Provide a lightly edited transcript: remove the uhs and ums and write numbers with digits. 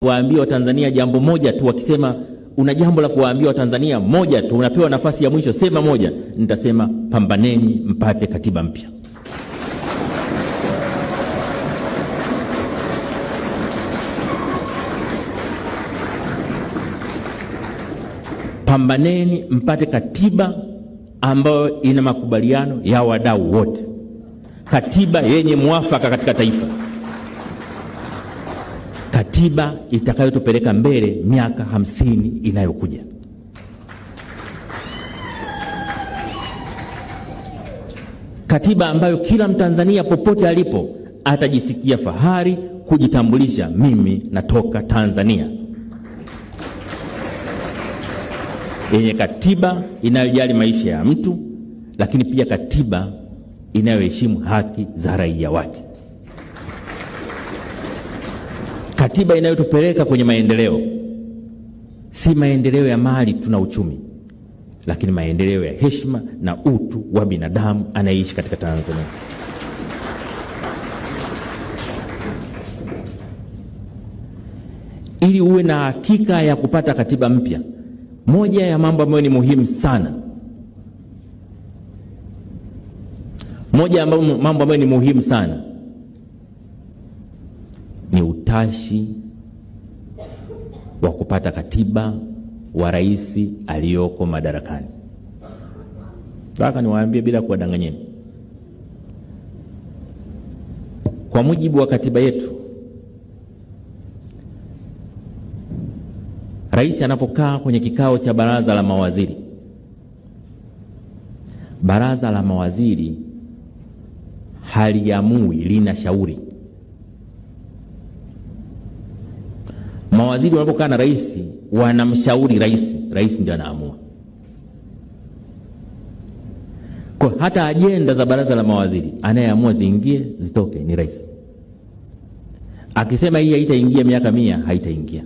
Waambie Watanzania jambo moja tu. Wakisema una jambo la kuwaambia Watanzania moja tu, unapewa nafasi ya mwisho, sema moja. Nitasema pambaneni mpate katiba mpya. Pambaneni mpate katiba ambayo ina makubaliano ya wadau wote, katiba yenye muafaka katika taifa, katiba itakayotupeleka mbele miaka 50 inayokuja. Katiba ambayo kila Mtanzania popote alipo atajisikia fahari kujitambulisha, mimi natoka Tanzania. Yenye katiba inayojali maisha ya mtu, lakini pia katiba inayoheshimu haki za raia wake. Katiba inayotupeleka kwenye maendeleo, si maendeleo ya mali tuna uchumi, lakini maendeleo ya heshima na utu wa binadamu anayeishi katika Tanzania. Ili uwe na hakika ya kupata katiba mpya, moja ya mambo ambayo ni muhimu sana, ni utashi wa kupata katiba wa rais aliyoko madarakani. Nataka niwaambie bila kuwadanganyeni, kwa mujibu wa katiba yetu, rais anapokaa kwenye kikao cha baraza la mawaziri, baraza la mawaziri haliamui, linashauri. Mawaziri wanapokaa na rais wanamshauri rais, rais ndiye anaamua. Kwa hata ajenda za baraza la mawaziri anayeamua ziingie zitoke ni rais. Akisema hii haitaingia miaka 100, haitaingia.